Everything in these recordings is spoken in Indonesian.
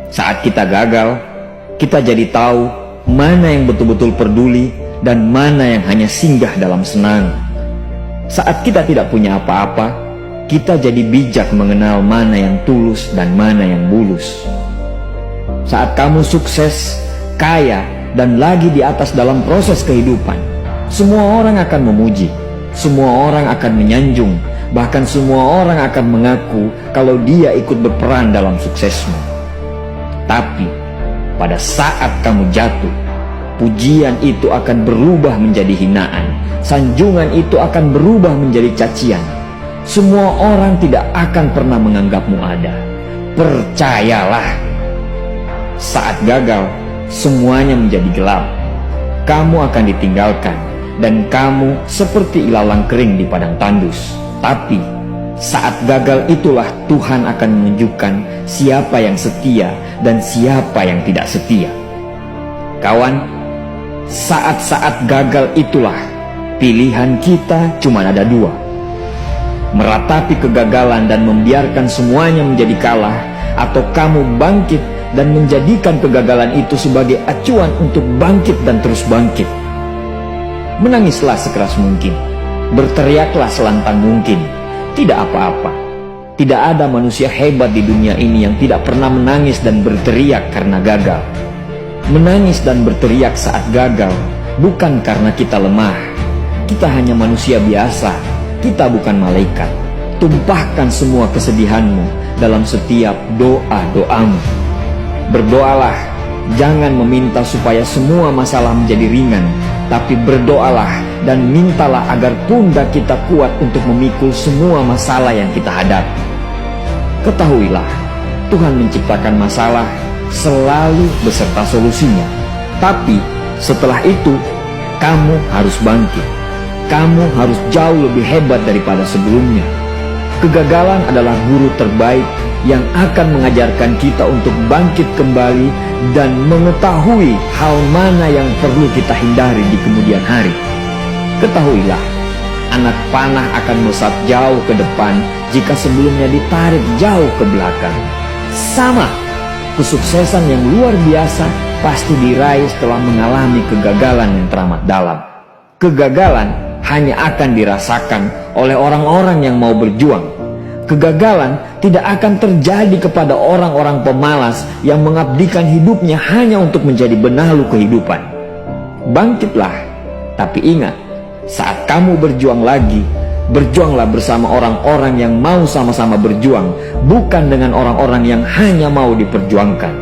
Saat kita gagal, kita jadi tahu mana yang betul-betul peduli dan mana yang hanya singgah dalam senang. Saat kita tidak punya apa-apa, kita jadi bijak mengenal mana yang tulus dan mana yang bulus. Saat kamu sukses, kaya, dan lagi di atas dalam proses kehidupan, semua orang akan memuji, semua orang akan menyanjung, bahkan semua orang akan mengaku kalau dia ikut berperan dalam suksesmu. Tapi pada saat kamu jatuh, pujian itu akan berubah menjadi hinaan, sanjungan itu akan berubah menjadi cacian. Semua orang tidak akan pernah menganggapmu ada. Percayalah, saat gagal, semuanya menjadi gelap. Kamu akan ditinggalkan, dan kamu seperti ilalang kering di padang tandus. Tapi saat gagal itulah Tuhan akan menunjukkan siapa yang setia dan siapa yang tidak setia. Kawan, saat-saat gagal itulah pilihan kita cuma ada dua: meratapi kegagalan dan membiarkan semuanya menjadi kalah, atau kamu bangkit dan menjadikan kegagalan itu sebagai acuan untuk bangkit dan terus bangkit. Menangislah sekeras mungkin, berteriaklah selantang mungkin. Tidak apa-apa. Tidak ada manusia hebat di dunia ini yang tidak pernah menangis dan berteriak karena gagal. Menangis dan berteriak saat gagal bukan karena kita lemah. Kita hanya manusia biasa. Kita bukan malaikat. Tumpahkan semua kesedihanmu dalam setiap doa-doamu. Berdoalah, jangan meminta supaya semua masalah menjadi ringan, tapi berdoalah dan mintalah agar pundak kita kuat untuk memikul semua masalah yang kita hadapi. Ketahuilah, Tuhan menciptakan masalah selalu beserta solusinya. Tapi setelah itu, kamu harus bangkit. Kamu harus jauh lebih hebat daripada sebelumnya. Kegagalan adalah guru terbaik yang akan mengajarkan kita untuk bangkit kembali dan mengetahui hal mana yang perlu kita hindari di kemudian hari. Ketahuilah, anak panah akan melesat jauh ke depan jika sebelumnya ditarik jauh ke belakang. Sama, kesuksesan yang luar biasa pasti diraih setelah mengalami kegagalan yang teramat dalam. Kegagalan hanya akan dirasakan oleh orang-orang yang mau berjuang. Kegagalan tidak akan terjadi kepada orang-orang pemalas yang mengabdikan hidupnya hanya untuk menjadi benalu kehidupan. Bangkitlah, tapi ingat, saat kamu berjuang lagi, berjuanglah bersama orang-orang yang mau sama-sama berjuang, bukan dengan orang-orang yang hanya mau diperjuangkan.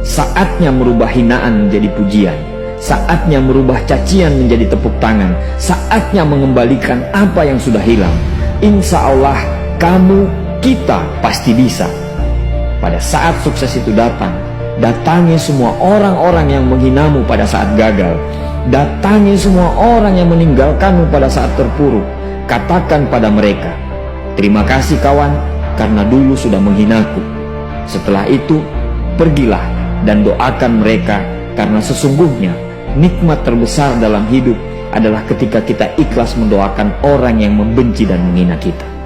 Saatnya merubah hinaan menjadi pujian. Saatnya merubah cacian menjadi tepuk tangan. Saatnya mengembalikan apa yang sudah hilang. Insya Allah kamu, kita pasti bisa. Pada saat sukses itu datang, datangi semua orang-orang yang menghinamu pada saat gagal. Datangi semua orang yang meninggalkanmu pada saat terpuruk. Katakan pada mereka, terima kasih kawan, karena dulu sudah menghinaku. Setelah itu, pergilah dan doakan mereka, karena sesungguhnya nikmat terbesar dalam hidup adalah ketika kita ikhlas mendoakan orang yang membenci dan menghina kita.